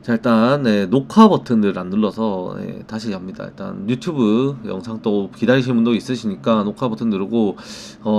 자, 일단 녹화 버튼을 안 눌러서 다시 합니다. 일단 유튜브 영상 또 기다리시는 분도 있으시니까 녹화 버튼 누르고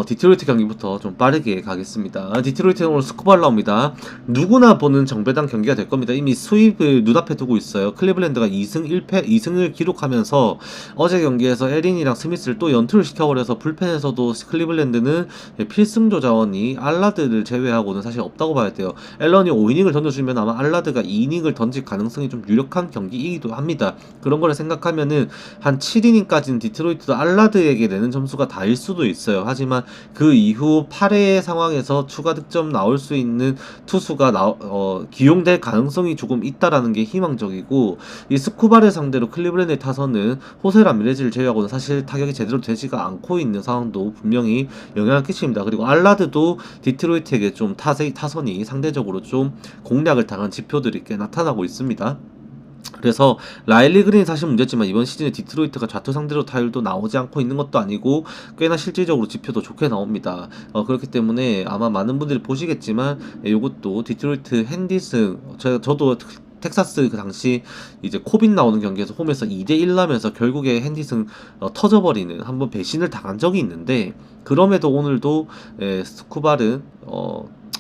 디트로이트 경기부터 좀 빠르게 가겠습니다. 디트로이트는 오늘 스코바를 나옵니다. 누구나 보는 정배당 경기가 될 겁니다. 이미 수입을 눈앞에 두고 있어요. 클리블랜드가 2승 1패 2승을 기록하면서 어제 경기에서 에린이랑 스미스를 또 연투를 시켜버려서 불펜에서도 클리블랜드는 필승조 자원이 알라드를 제외하고는 사실 없다고 봐야 돼요. 앨런이 5이닝을 던져주면 아마 알라드가 2이닝을 던질 가능성이 좀 유력한 경기이기도 합니다. 그런 거를 생각하면은 한 7이닝까지는 디트로이트도 알라드에게 내는 점수가 다일 수도 있어요. 하지만 그 이후 8회 상황에서 추가 득점 나올 수 있는 투수가 기용될 가능성이 조금 있다라는 게 희망적이고, 이 스쿠바를 상대로 클리블랜드의 타선은 호세 라미레즈를 제외하고는 사실 타격이 제대로 되지가 않고 있는 상황도 분명히 영향을 끼칩니다. 그리고 알라드도 디트로이트에게 좀 타선이 상대적으로 좀 공략을 당한 지표들이 꽤 나타나고 있습니다. 그래서 라일리 그린이 사실 문제지만 이번 시즌에 디트로이트가 좌투 상대로 타율도 나오지 않고 있는 것도 아니고 꽤나 실질적으로 지표도 좋게 나옵니다. 그렇기 때문에 아마 많은 분들이 보시겠지만 이것도 디트로이트 핸디슨, 저도 텍사스 그 당시 이제 코빗 나오는 경기에서 홈에서 2대1 나면서 결국에 핸디슨 터져버리는 한번 배신을 당한 적이 있는데, 그럼에도 오늘도 스쿠발은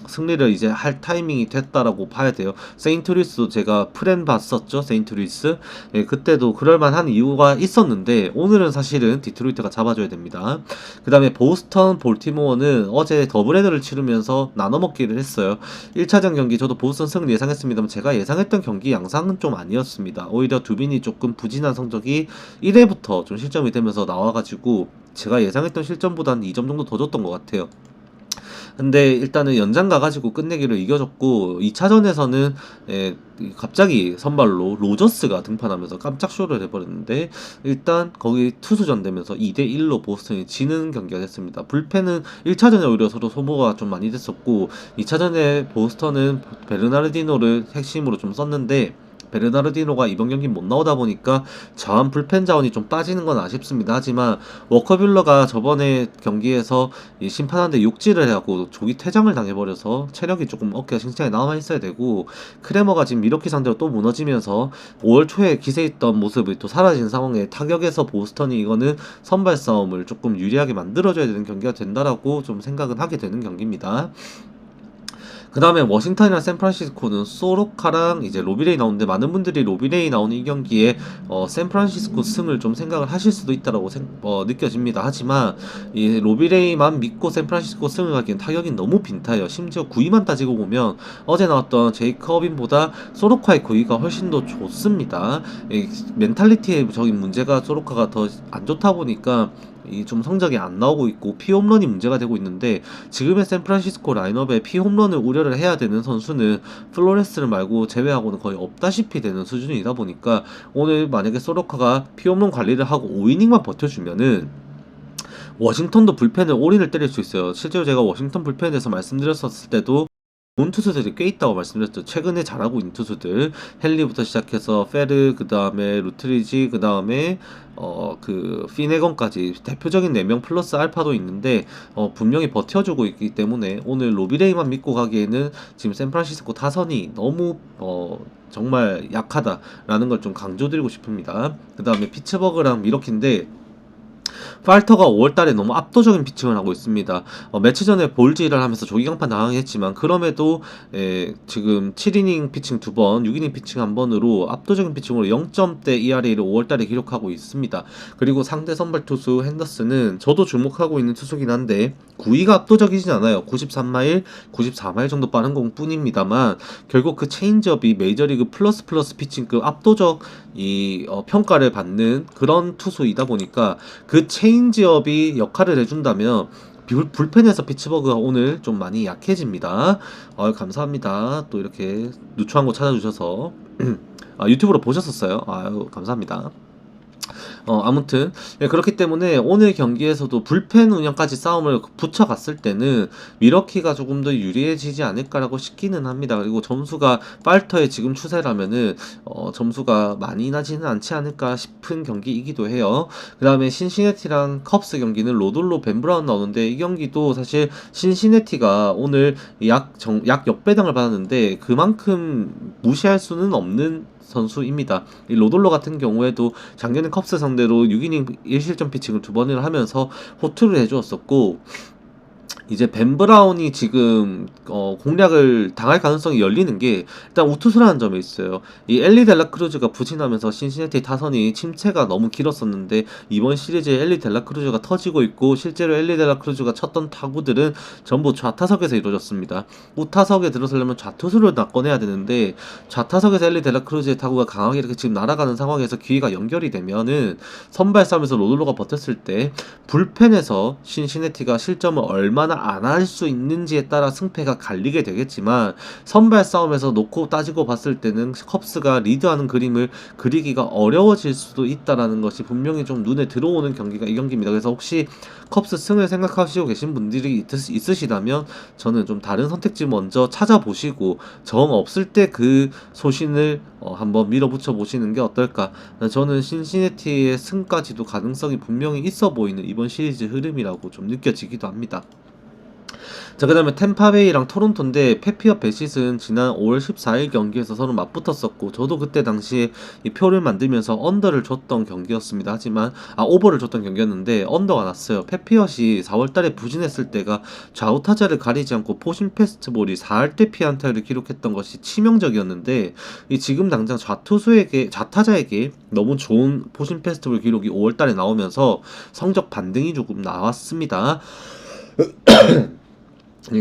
승리를 이제 할 타이밍이 됐다라고 봐야 돼요. 세인트루이스도 제가 프렌 봤었죠. 세인트루이스. 그때도 그럴만한 이유가 있었는데 오늘은 사실은 디트로이트가 잡아줘야 됩니다. 그 다음에 보스턴 볼티모어는 어제 더블헤더를 치르면서 나눠먹기를 했어요. 1차전 경기 저도 보스턴 승을 예상했습니다만 제가 예상했던 경기 양상은 좀 아니었습니다. 오히려 두빈이 조금 부진한 성적이 1회부터 좀 실점이 되면서 나와가지고 제가 예상했던 실점보다는 2점 정도 더 줬던 것 같아요. 근데 일단은 연장 가가지고 끝내기로 이겨줬고, 2차전에서는 갑자기 선발로 로저스가 등판하면서 깜짝 쇼를 해버렸는데, 일단 거기 투수전 되면서 2대1로 보스턴이 지는 경기가 됐습니다. 불펜은 1차전에 오히려 서로 소모가 좀 많이 됐었고, 2차전에 보스턴은 베르나르디노를 핵심으로 좀 썼는데 베르나르디노가 이번 경기 못 나오다 보니까 자원 불펜 자원이 좀 빠지는 건 아쉽습니다. 하지만 워커뷸러가 저번에 경기에서 이 심판한테 욕질을 해갖고 조기 퇴장을 당해버려서 체력이 조금 어깨가 싱싱하게 남아있어야 되고, 크레머가 지금 미러키 상대로 또 무너지면서 5월 초에 기세있던 모습이 또 사라진 상황에 타격에서 보스턴이 이거는 선발 싸움을 조금 유리하게 만들어줘야 되는 경기가 된다라고 좀 생각은 하게 되는 경기입니다. 그 다음에 워싱턴이랑 샌프란시스코는 소로카랑 이제 로비레이 나오는데, 많은 분들이 로비레이 나오는 이 경기에 샌프란시스코 승을 좀 생각을 하실 수도 있다라고 느껴집니다. 하지만 이 로비레이만 믿고 샌프란시스코 승을 하기엔 타격이 너무 빈타예요. 심지어 구위만 따지고 보면 어제 나왔던 제이커빈보다 소로카의 구위가 훨씬 더 좋습니다. 이 멘탈리티적인 문제가 소로카가 더 안 좋다 보니까 이 좀 성적이 안 나오고 있고 피홈런이 문제가 되고 있는데, 지금의 샌프란시스코 라인업에 피홈런을 우려를 해야 되는 선수는 플로레스를 말고 제외하고는 거의 없다시피 되는 수준이다 보니까, 오늘 만약에 소로카가 피홈런 관리를 하고 5이닝만 버텨주면은 워싱턴도 불펜을 올인을 때릴 수 있어요. 실제로 제가 워싱턴 불펜에 대해서 말씀드렸었을 때도 좋은 투수들이 꽤 있다고 말씀드렸죠. 최근에 잘하고 있는 투수들, 헨리부터 시작해서 페르, 그 다음에 루트리지, 그 다음에 그 피네건까지 대표적인 4명 플러스 알파도 있는데 분명히 버텨주고 있기 때문에 오늘 로비레이만 믿고 가기에는 지금 샌프란시스코 타선이 너무 정말 약하다라는 걸 좀 강조드리고 싶습니다. 그 다음에 피츠버그랑 미러키인데, 팔터가 5월달에 너무 압도적인 피칭을 하고 있습니다. 며칠 전에 볼질을 하면서 조기강판 당하긴 했지만 그럼에도 지금 7이닝 피칭 2번, 6이닝 피칭 1번으로 압도적인 피칭으로 0점대 ERA를 5월달에 기록하고 있습니다. 그리고 상대 선발 투수 핸더슨은 저도 주목하고 있는 투수긴 한데 9위가 압도적이진 않아요. 93마일, 94마일 정도 빠른 공뿐입니다만 결국 그 체인지업이 메이저리그 플러스 피칭급 압도적 평가를 받는 그런 투수이다 보니까 그 체인지업이 역할을 해준다면 불펜에서 피츠버그가 오늘 좀 많이 약해집니다. 감사합니다. 또 이렇게 누추한 거 찾아주셔서 유튜브로 보셨었어요. 아유, 감사합니다. 아무튼 그렇기 때문에 오늘 경기에서도 불펜 운영까지 싸움을 붙여갔을 때는 미러키가 조금 더 유리해지지 않을까라고 싶기는 합니다. 그리고 점수가 팔터의 지금 추세라면은 점수가 많이 나지는 않지 않을까 싶은 경기이기도 해요. 그 다음에 신시내티랑 컵스 경기는 로돌로 벤 브라운 나오는데 이 경기도 사실 신시내티가 오늘 약 역배당을 받았는데 그만큼 무시할 수는 없는 선수입니다. 이 로돌로 같은 경우에도 작년에 컵스 상대로 6이닝 1실점 피칭을 2번을 하면서 호투를 해주었었고 이제 벤 브라운이 지금 공략을 당할 가능성이 열리는 게 일단 우투수라는 점에 있어요. 이 엘리 델라크루즈가 부진하면서 신시내티 타선이 침체가 너무 길었었는데 이번 시리즈에 엘리 델라크루즈가 터지고 있고 실제로 엘리 델라크루즈가 쳤던 타구들은 전부 좌타석에서 이루어졌습니다. 우타석에 들어서려면 좌투수를 꺼내야 되는데 좌타석에서 엘리 델라크루즈의 타구가 강하게 이렇게 지금 날아가는 상황에서 기회가 연결이 되면은 선발 싸움에서 로돌로가 버텼을 때 불펜에서 신시내티가 실점을 얼마나 안 할 수 있는지에 따라 승패가 갈리게 되겠지만 선발 싸움에서 놓고 따지고 봤을 때는 컵스가 리드하는 그림을 그리기가 어려워질 수도 있다라는 것이 분명히 좀 눈에 들어오는 경기가 이 경기입니다. 그래서 혹시 컵스 승을 생각하시고 계신 분들이 있으시다면 저는 좀 다른 선택지 먼저 찾아보시고 정 없을 때 그 소신을 한번 밀어붙여 보시는 게 어떨까. 저는 신시내티의 승까지도 가능성이 분명히 있어 보이는 이번 시리즈 흐름이라고 좀 느껴지기도 합니다. 자, 그 다음에 템파베이랑 토론토인데 페피와 베시스는 지난 5월 14일 경기에서 서로 맞붙었었고 저도 그때 당시에 이 표를 만들면서 언더를 줬던 경기였습니다. 하지만 오버를 줬던 경기였는데 언더가 났어요. 페피엇이 4월달에 부진했을 때가 좌우 타자를 가리지 않고 포심 패스트볼이 4할대 피안타를 기록했던 것이 치명적이었는데 이 지금 당장 좌타자에게 너무 좋은 포심 패스트볼 기록이 5월달에 나오면서 성적 반등이 조금 나왔습니다.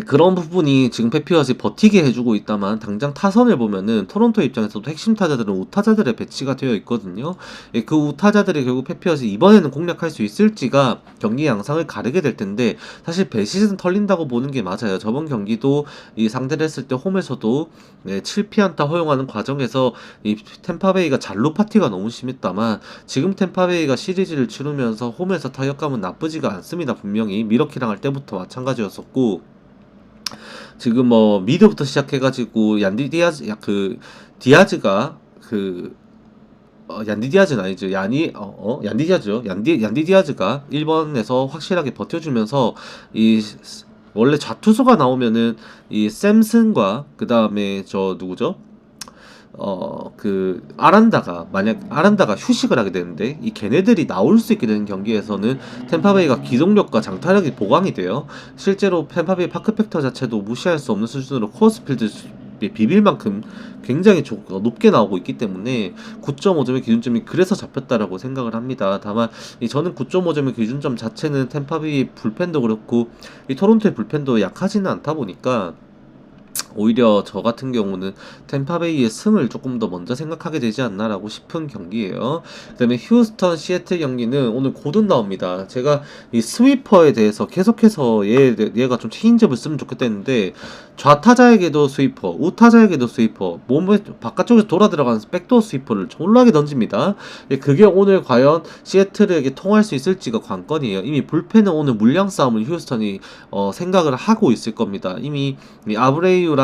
그런 부분이 지금 페피엇이 버티게 해주고 있다만 당장 타선을 보면은 토론토 입장에서도 핵심 타자들은 우타자들의 배치가 되어 있거든요. 그 우타자들이 결국 페피엇이 이번에는 공략할 수 있을지가 경기 양상을 가르게 될 텐데 사실 배시즌 털린다고 보는 게 맞아요. 저번 경기도 이 상대를 했을 때 홈에서도 7피안타 허용하는 과정에서 이 템파베이가 잘루 파티가 너무 심했다만 지금 템파베이가 시리즈를 치르면서 홈에서 타격감은 나쁘지가 않습니다. 분명히 미러키랑 할 때부터 마찬가지였었고 지금 미드부터 시작해가지고 디아즈가 얀디 디아즈는 아니죠. 얀디 디아즈죠. 얀디 디아즈가 1번에서 확실하게 버텨주면서 원래 좌투수가 나오면은 이 샘슨과 그 다음에 저 누구죠? 만약 아란다가 휴식을 하게 되는데 이 걔네들이 나올 수 있게 되는 경기에서는 템파베이가 기동력과 장타력이 보강이 돼요. 실제로 템파베이 파크 팩터 자체도 무시할 수 없는 수준으로 코어스필드 비빌 만큼 굉장히 높게 나오고 있기 때문에 9.5점의 기준점이 그래서 잡혔다라고 생각을 합니다. 다만 저는 9.5점의 기준점 자체는 템파베이 불펜도 그렇고 이 토론토의 불펜도 약하지는 않다 보니까 오히려 저 같은 경우는 템파베이의 승을 조금 더 먼저 생각하게 되지 않나라고 싶은 경기예요. 그 다음에 휴스턴 시애틀 경기는 오늘 고든 나옵니다. 제가 이 스위퍼에 대해서 계속해서 얘가 좀 체인지업을 쓰면 좋겠다 했는데 좌타자에게도 스위퍼, 우타자에게도 스위퍼, 몸에 바깥쪽에서 돌아 들어가는 백도어 스위퍼를 졸라게 던집니다. 그게 오늘 과연 시애틀에게 통할 수 있을지가 관건이에요. 이미 불펜은 오늘 물량 싸움을 휴스턴이 생각을 하고 있을 겁니다. 이미 아브레이유랑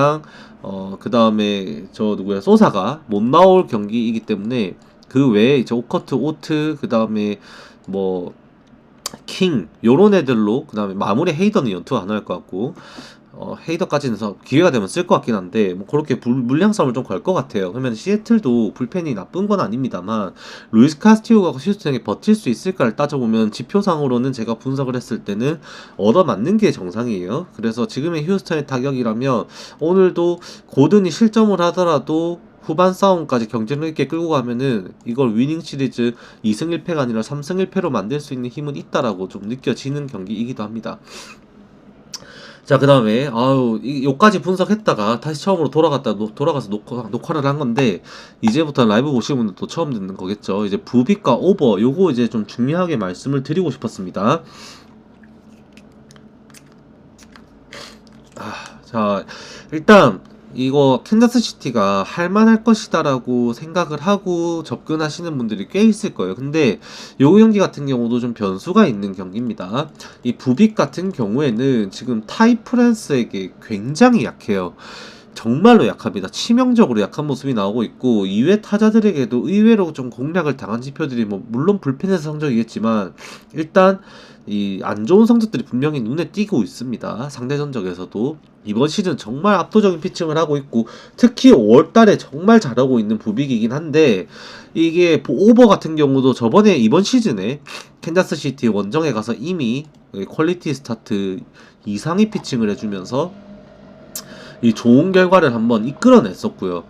그 다음에 저 누구야 소사가 못 나올 경기이기 때문에 그 외에 이제 오커트, 오트, 그 다음에 뭐 킹 요런 애들로 그 다음에 마무리 헤이더는 연투 안 할 것 같고 헤이더까지는 기회가 되면 쓸 것 같긴 한데 뭐 그렇게 물량 싸움을 좀 걸 것 같아요. 그러면 시애틀도 불펜이 나쁜 건 아닙니다만 루이스 카스티오가 휴스턴에 버틸 수 있을까를 따져보면 지표상으로는 제가 분석을 했을 때는 얻어맞는 게 정상이에요. 그래서 지금의 휴스턴의 타격이라면 오늘도 고든이 실점을 하더라도 후반 싸움까지 경쟁력 있게 끌고 가면은 이걸 위닝 시리즈 2승 1패가 아니라 3승 1패로 만들 수 있는 힘은 있다라고 좀 느껴지는 경기이기도 합니다. 자, 그 다음에 요까지 분석했다가 다시 처음으로 돌아가서 녹화를 한 건데 이제부터 라이브 보시는 분들도 처음 듣는 거겠죠. 이제 부빅과 오버 요거 이제 좀 중요하게 말씀을 드리고 싶었습니다. 자, 일단 이거 캔자스시티가 할만할 것이다라고 생각을 하고 접근하시는 분들이 꽤 있을 거예요. 근데 요 경기 같은 경우도 좀 변수가 있는 경기입니다. 이 부빅 같은 경우에는 지금 타이 프란스에게 굉장히 약해요. 정말로 약합니다. 치명적으로 약한 모습이 나오고 있고, 이외 타자들에게도 의외로 좀 공략을 당한 지표들이 뭐 물론 불펜에서 성적이겠지만 일단 이 안 좋은 성적들이 분명히 눈에 띄고 있습니다. 상대 전적에서도 이번 시즌 정말 압도적인 피칭을 하고 있고, 특히 5월달에 정말 잘하고 있는 부빅이긴 한데, 이게 오버 같은 경우도 저번에 이번 시즌에 캔자스시티 원정에 가서 이미 퀄리티 스타트 이상의 피칭을 해주면서 이 좋은 결과를 한번 이끌어냈었고요.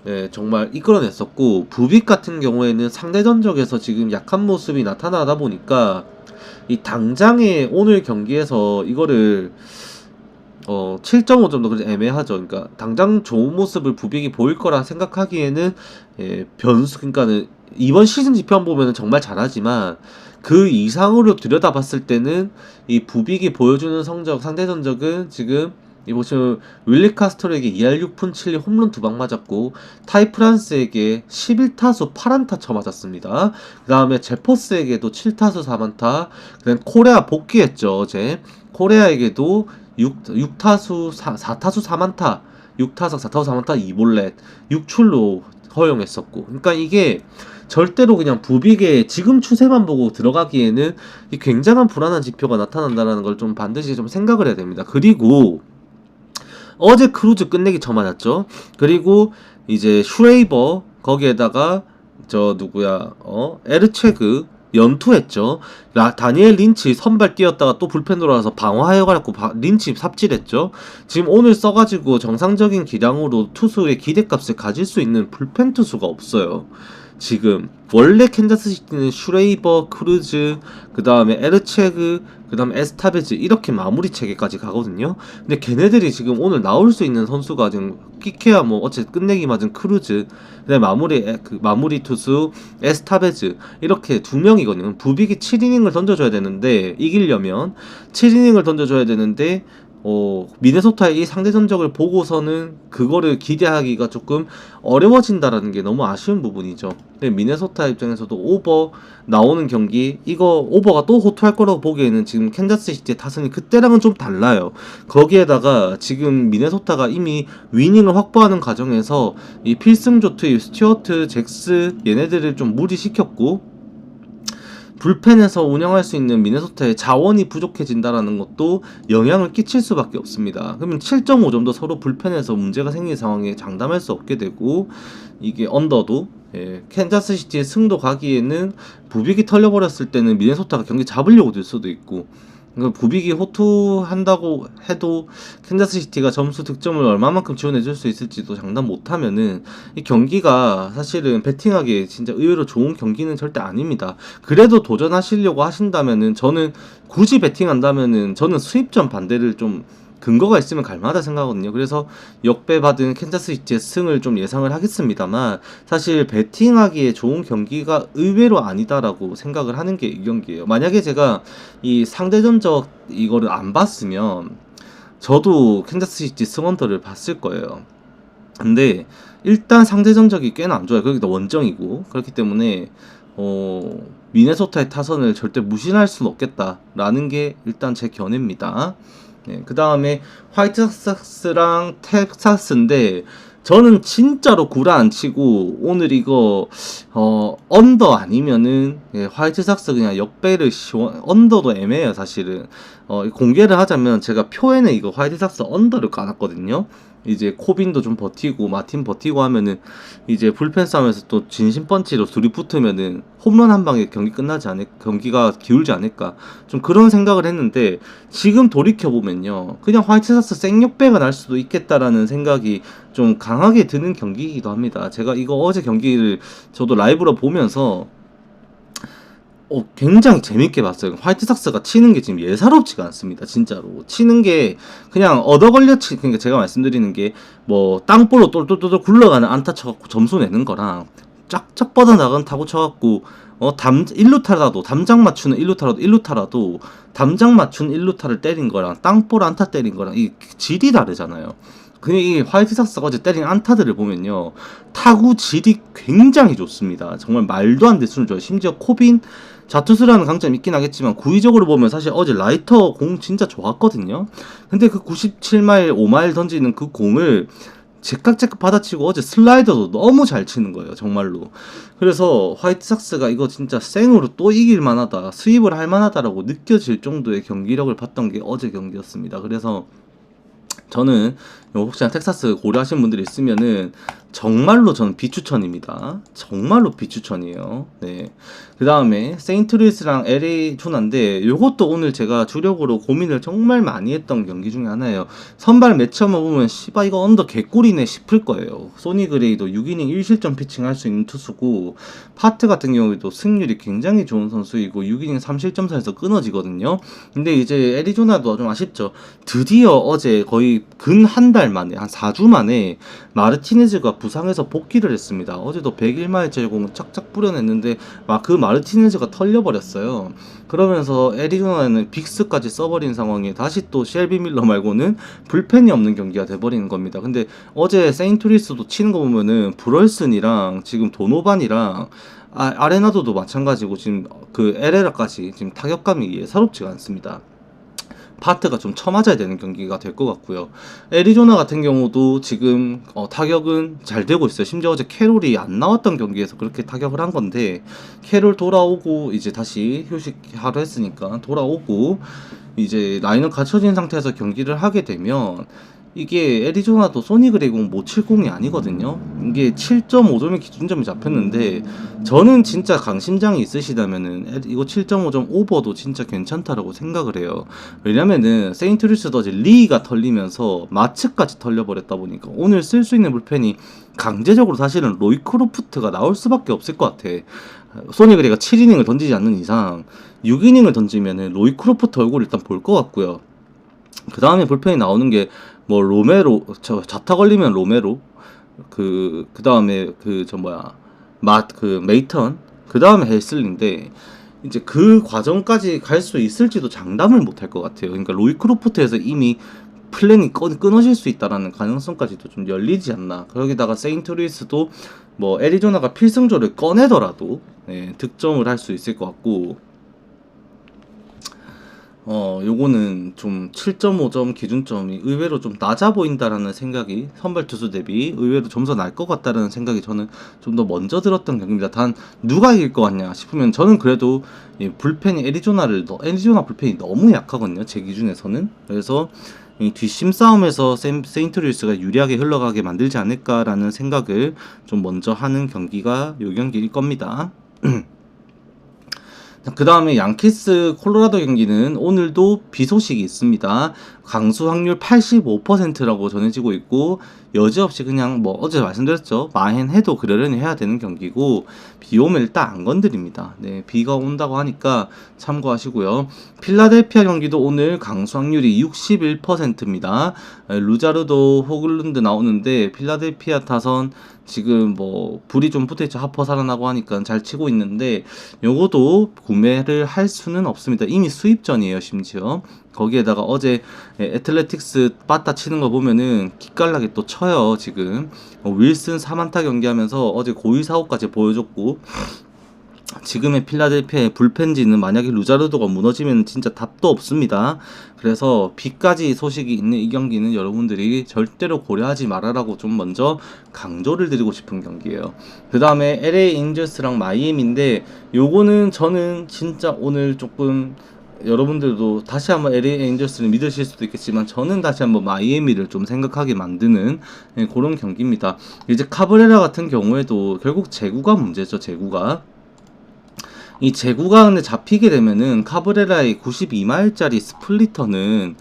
네, 정말 이끌어냈었고, 부빅 같은 경우에는 상대 전적에서 지금 약한 모습이 나타나다 보니까 이 당장에 오늘 경기에서 이거를 7.5점도 그래도 애매하죠. 그러니까 당장 좋은 모습을 부빅이 보일 거라 생각하기에는 변수, 그러니까는 이번 시즌 지표 보면은 정말 잘하지만 그 이상으로 들여다봤을 때는 이 부빅이 보여주는 성적, 상대 전적은 지금 이 보시면 윌리 카스터에게 2할 6푼 7리 홈런 2방 맞았고, 타이 프란스에게 11타수 8안타 쳐맞았습니다. 그 다음에 제퍼스에게도 7타수 4안타, 그 다음 코레아 복귀했죠 어제. 코레아에게도 6타수 4타수 3안타, 6타석 4타수 3안타 2볼넷 6출로 허용했었고, 그러니까 이게 절대로 그냥 부빅의 지금 추세만 보고 들어가기에는 이 굉장한 불안한 지표가 나타난다는 걸 좀 반드시 좀 생각을 해야 됩니다. 그리고 어제 크루즈 끝내기 쳐맞았죠. 그리고 이제 슈레이버 거기에다가 저 누구야 에르체그 연투했죠. 다니엘 린치 선발 뛰었다가 또 불펜 돌아와서 방어하여가지고 린치 삽질했죠. 지금 오늘 써가지고 정상적인 기량으로 투수의 기대값을 가질 수 있는 불펜 투수가 없어요. 지금 원래 캔자스시티는 슈레이버, 크루즈, 그 다음에 에르체그, 그 다음에 에스타베즈 이렇게 마무리 체계까지 가거든요. 근데 걔네들이 지금 오늘 나올 수 있는 선수가 지금 끼케야 뭐 어째 끝내기 맞은 크루즈, 그다음에 마무리 투수 에스타베즈 이렇게 두 명이거든요. 부빅이 7이닝을 던져줘야 되는데 이기려면 7이닝을 던져줘야 되는데 미네소타의 이 상대 전적을 보고서는 그거를 기대하기가 조금 어려워진다라는 게 너무 아쉬운 부분이죠. 근데 미네소타 입장에서도 오버 나오는 경기, 이거 오버가 또 호투할 거라고 보기에는 지금 캔자스시티의 타선이 그때랑은 좀 달라요. 거기에다가 지금 미네소타가 이미 위닝을 확보하는 과정에서 이 필승 조트, 스튜어트, 잭스 얘네들을 좀 무리시켰고, 불펜에서 운영할 수 있는 미네소타의 자원이 부족해진다라는 것도 영향을 끼칠 수밖에 없습니다. 그러면 7.5점도 서로 불펜에서 문제가 생긴 상황에 장담할 수 없게 되고, 이게 언더도 캔자스시티의 승도 가기에는 부빅이 털려버렸을 때는 미네소타가 경기 잡으려고 될 수도 있고, 부빅이 호투한다고 해도 캔자스시티가 점수 득점을 얼마만큼 지원해줄 수 있을지도 장담 못하면은 이 경기가 사실은 배팅하기에 진짜 의외로 좋은 경기는 절대 아닙니다. 그래도 도전하시려고 하신다면은, 저는 굳이 배팅한다면은 저는 수입전 반대를 좀 근거가 있으면 갈만하다 생각하거든요. 그래서 역배받은 캔자스시티의 승을 좀 예상을 하겠습니다만, 사실 배팅하기에 좋은 경기가 의외로 아니다라고 생각을 하는 게 이 경기예요. 만약에 제가 이 상대 전적 이거를 안 봤으면 저도 캔자스시티 승원더를 봤을 거예요. 근데 일단 상대 전적이 꽤나 안 좋아요. 거기다 원정이고, 그렇기 때문에 미네소타의 타선을 절대 무시할 수는 없겠다라는 게 일단 제 견해입니다. 네, 그 다음에 화이트삭스랑 텍사스인데, 저는 진짜로 구라 안 치고 오늘 이거 언더 아니면은 화이트삭스 그냥 역배를 언더도 애매해요 사실은. 공개를 하자면 제가 표에는 이거 화이트삭스 언더를 까놨거든요. 이제 코빈도 좀 버티고 마틴 버티고 하면은 이제 불펜 싸움에서 또 진심 펀치로 둘이 붙으면은 홈런 한 방에 경기가 기울지 않을까, 좀 그런 생각을 했는데, 지금 돌이켜 보면요 그냥 화이트삭스 생역배가 날 수도 있겠다라는 생각이 좀 강하게 드는 경기이기도 합니다. 제가 이거 어제 경기를 저도 라이브로 보면서 굉장히 재밌게 봤어요. 화이트삭스가 치는 게 지금 예사롭지가 않습니다. 진짜로. 치는 게 그냥 그러니까 제가 말씀드리는 게 뭐 땅볼로 똘똘똘 굴러가는 안타 쳐갖고 점수 내는 거랑 쫙쫙 뻗어나간 타구 쳐갖고 1루타라도 담장 맞추는 1루타라도 담장 맞춘 1루타를 때린 거랑 땅볼 안타 때린 거랑 이 질이 다르잖아요. 그냥 이 화이트삭스가 어제 때린 안타들을 보면요, 타구 질이 굉장히 좋습니다. 정말 말도 안 될 수준 좋아요. 심지어 코빈 자투수라는 강점이 있긴 하겠지만 구위적으로 보면 사실 어제 라이터 공 진짜 좋았거든요. 근데 그 97마일 5마일 던지는 그 공을 제깍제깍 받아치고 어제 슬라이더도 너무 잘 치는 거예요, 정말로. 그래서 화이트삭스가 이거 진짜 생으로 또 이길 만하다, 스윕을 할 만하다라고 느껴질 정도의 경기력을 봤던 게 어제 경기였습니다. 그래서 저는 혹시나 텍사스 고려하시는 분들이 있으면은 정말로 저는 비추천입니다. 정말로 비추천이에요. 네. 그 다음에 세인트루이스랑 LA 투나인데 요것도 오늘 제가 주력으로 고민을 정말 많이 했던 경기 중에 하나예요. 선발 매치업만 보면 씨바 이거 언더 개꿀이네 싶을 거예요. 소니 그레이도 6이닝 1실점 피칭 할 수 있는 투수고, 파트 같은 경우에도 승률이 굉장히 좋은 선수이고 6이닝 3실점 사에서 끊어지거든요. 근데 이제 애리조나도 좀 아쉽죠. 드디어 어제 거의 근 한 달 만에, 한 4주 만에 마르티네즈가 부상해서 복귀를 했습니다. 어제도 101마일짜리 공을 쫙쫙 뿌려냈는데 그 마르티네즈가 털려버렸어요. 그러면서 애리조나는 빅스까지 써버린 상황에 다시 또 셸비 밀러 말고는 불펜이 없는 경기가 돼버리는 겁니다. 근데 어제 세인트루이스도 치는 거 보면은 브럴슨이랑 지금 도노반이랑 아레나도도 마찬가지고 지금 그 에레라까지 지금 타격감이 예사롭지가 않습니다. 파트가 좀 쳐맞아야 되는 경기가 될 것 같고요. 애리조나 같은 경우도 지금 타격은 잘 되고 있어요. 심지어 어제 캐롤이 안 나왔던 경기에서 그렇게 타격을 한 건데, 캐롤 돌아오고 이제 다시 휴식하러 했으니까 돌아오고 이제 라인을 갖춰진 상태에서 경기를 하게 되면, 이게 애리조나도 소니 그레이공 못 칠 공이 아니거든요. 이게 7.5점의 기준점이 잡혔는데, 저는 진짜 강심장이 있으시다면은 이거 7.5점 오버도 진짜 괜찮다라고 생각을 해요. 왜냐면은 세인트루이스도 어제 리가 털리면서 마츠까지 털려버렸다 보니까 오늘 쓸 수 있는 불펜이 강제적으로 사실은 로이 크로프트가 나올 수밖에 없을 것 같아. 소니 그레이가 7이닝을 던지지 않는 이상 6이닝을 던지면은 로이 크로프트 얼굴 일단 볼 것 같고요. 그 다음에 불펜이 나오는 게 뭐 로메로, 자타 걸리면 로메로, 그 다음에 메이턴, 그 다음에 헬슬린데, 이제 그 과정까지 갈 수 있을지도 장담을 못할 것 같아요. 그러니까 로이 크로프트에서 이미 플랜이 끊어질 수 있다라는 가능성까지도 좀 열리지 않나. 거기다가 세인트루이스도 뭐 애리조나가 필승조를 꺼내더라도 득점을 할 수 있을 것 같고, 요거는 좀 7.5점 기준점이 의외로 좀 낮아 보인다라는 생각이, 선발 투수 대비 의외로 점수가 날 것 같다라는 생각이 저는 좀 더 먼저 들었던 경기입니다. 단 누가 이길 것 같냐 싶으면 저는 그래도 이 불펜이 애리조나 불펜이 너무 약하거든요, 제 기준에서는. 그래서 이 뒷심 싸움에서 세인트루이스가 유리하게 흘러가게 만들지 않을까라는 생각을 좀 먼저 하는 경기가 요 경기일 겁니다. 그 다음에 양키스 콜로라도 경기는 오늘도 비 소식이 있습니다. 강수 확률 85%라고 전해지고 있고, 여지없이 그냥 뭐 어제 말씀드렸죠, 마헨해도 그러려니 해야 되는 경기고, 비 오면 일단 안 건드립니다. 네, 비가 온다고 하니까 참고하시고요. 필라델피아 경기도 오늘 강수 확률이 61%입니다. 루자르도 호글룬드 나오는데 필라델피아 타선 지금 뭐 불이 좀 붙어있죠. 하퍼 살아나고 하니까 잘 치고 있는데 요거도 구매를 할 수는 없습니다. 이미 수입전이에요, 심지어. 거기에다가 어제 애틀레틱스 빠따 치는 거 보면은 기깔나게 또 쳐요. 지금 윌슨 3안타 경기하면서 어제 고의 사고까지 보여줬고, 지금의 필라델피아의 불펜진은 만약에 루자르도가 무너지면 진짜 답도 없습니다. 그래서 비까지 소식이 있는 이 경기는 여러분들이 절대로 고려하지 말아라고 좀 먼저 강조를 드리고 싶은 경기예요. 그 다음에 LA 엔젤스랑 마이애미인데, 요거는 저는 진짜 오늘 조금 여러분들도 다시 한번 LA 엔젤스를 믿으실 수도 있겠지만 저는 다시 한번 마이애미를 좀 생각하게 만드는 그런 경기입니다. 이제 카브레라 같은 경우에도 결국 제구가 문제죠. 이 제구가 근데 잡히게 되면은 카브레라의 92마일짜리 스플리터는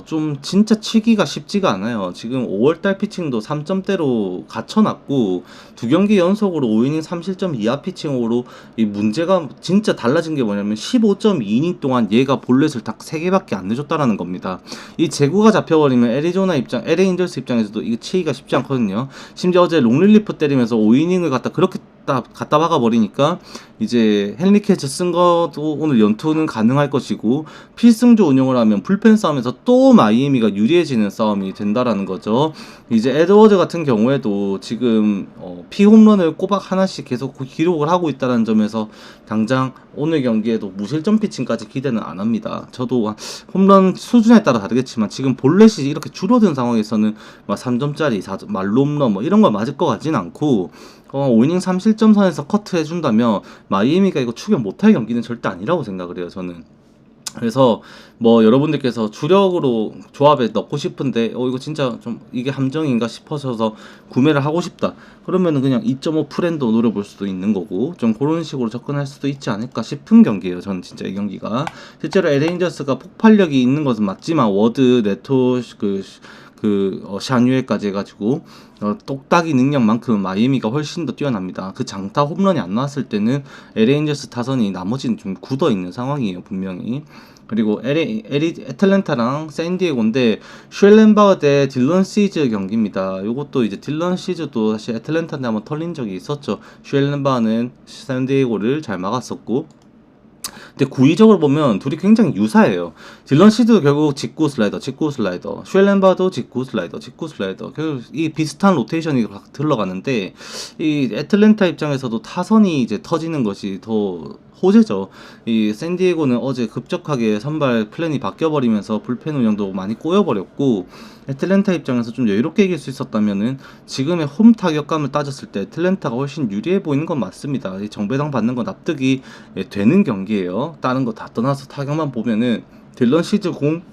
좀 진짜 치기가 쉽지가 않아요. 지금 5월달 피칭도 3점대로 갇혀놨고, 2경기 연속으로 5이닝 3실점 이하 피칭으로 이 문제가 진짜 달라진 게 뭐냐면 15.2이닝 동안 얘가 볼넷을 딱 3개밖에 안 내줬다라는 겁니다. 이 제구가 잡혀버리면 LA 인저스 입장에서도 이거 치기가 쉽지 않거든요. 심지어 어제 롱릴리프 때리면서 5이닝을 갖다 그렇게 갖다 박아 버리니까 이제 헨리 캐치 쓴 것도 오늘 연투는 가능할 것이고, 필승조 운영을 하면 불펜 싸움에서 또 마이애미가 유리해지는 싸움이 된다라는 거죠. 이제 에드워즈 같은 경우에도 지금 피홈런을 꼬박 하나씩 계속 기록을 하고 있다는 점에서 당장 오늘 경기에도 무실점 피칭까지 기대는 안 합니다. 저도 홈런 수준에 따라 다르겠지만 지금 볼넷이 이렇게 줄어든 상황에서는 막 3점짜리 4점 말로 홈런 뭐 이런 거 맞을 것 같진 않고, 5이닝 3실점 선에서 커트 해준다면 마이애미가 이거 추격 못할 경기는 절대 아니라고 생각을 해요, 저는. 그래서 뭐 여러분들께서 주력으로 조합에 넣고 싶은데 이거 진짜 좀 이게 함정인가 싶어서 구매를 하고 싶다, 그러면은 그냥 2.5 프렌도 노려볼 수도 있는 거고, 좀 그런 식으로 접근할 수도 있지 않을까 싶은 경기예요. 저는 진짜 이 경기가 실제로 LA 가 폭발력이 있는 것은 맞지만 워드, 네토, 샤뉴에까지 해가지고 똑딱이 능력만큼 마이애미가 훨씬 더 뛰어납니다. 그 장타 홈런이 안 나왔을 때는 LA 타선이 나머지는 좀 굳어 있는 상황이에요, 분명히. 그리고 애틀랜타랑 샌디에고인데 쉘렌바흐 대 딜런 시즈 경기입니다. 요것도 이제 딜런 시즈도 사실 애틀랜타한테 한번 털린 적이 있었죠. 쉘렌바흐는 샌디에고를 잘 막았었고, 근데 구위적으로 보면 둘이 굉장히 유사해요. 딜런 시드도 결국 직구 슬라이더, 쉘렌바도 직구 슬라이더. 결국 이 비슷한 로테이션이 흘러가는데, 이 애틀랜타 입장에서도 타선이 이제 터지는 것이 더 호재죠. 이 샌디에고는 어제 급격하게 선발 플랜이 바뀌어버리면서 불펜 운영도 많이 꼬여버렸고, 애틀랜타 입장에서 좀 여유롭게 이길 수 있었다면은 지금의 홈 타격감을 따졌을 때 애틀랜타가 훨씬 유리해 보이는 건 맞습니다. 이 정배당 받는 건 납득이 되는 경기예요. 다른 거 다 떠나서 타격만 보면은 딜런 시즈 공,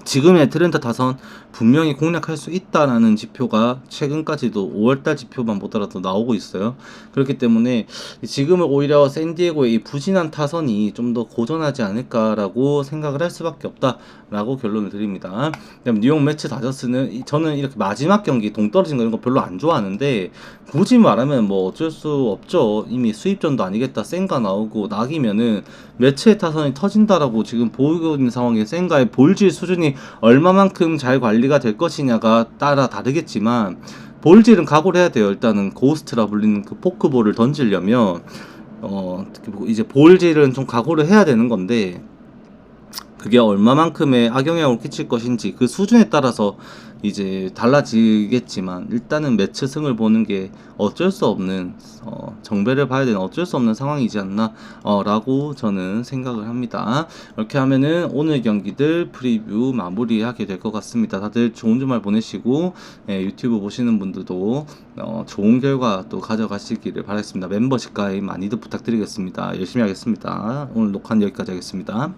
지금의 애틀랜타 타선 분명히 공략할 수 있다라는 지표가 최근까지도 5월달 지표만 보더라도 나오고 있어요. 그렇기 때문에 지금은 오히려 샌디에고의 이 부진한 타선이 좀 더 고전하지 않을까라고 생각을 할 수밖에 없다라고 결론을 드립니다. 그다음 뉴욕 매츠 다저스는 저는 이렇게 마지막 경기 동떨어진 거 이런 거 별로 안 좋아하는데, 굳이 말하면 뭐 어쩔 수 없죠. 이미 수입전도 아니겠다 센가 나오고 낙이면은 매츠의 타선이 터진다라고 지금 보이고 있는 상황에 센가의 볼질 수준이 얼마만큼 잘 관리가 될 것이냐가 따라 다르겠지만, 볼질은 각오를 해야 돼요. 일단은 고스트라 불리는 그 포크볼을 던지려면 이제 볼질은 좀 각오를 해야 되는 건데, 그게 얼마만큼의 악영향을 끼칠 것인지 그 수준에 따라서 이제 달라지겠지만, 일단은 매치 승을 보는 게 어쩔 수 없는 정배를 봐야 되는 어쩔 수 없는 상황이지 않나 라고 저는 생각을 합니다. 이렇게 하면은 오늘 경기들 프리뷰 마무리하게 될 것 같습니다. 다들 좋은 주말 보내시고, 유튜브 보시는 분들도 좋은 결과 또 가져가시기를 바라겠습니다. 멤버십 가입 많이들 부탁드리겠습니다. 열심히 하겠습니다. 오늘 녹화는 여기까지 하겠습니다.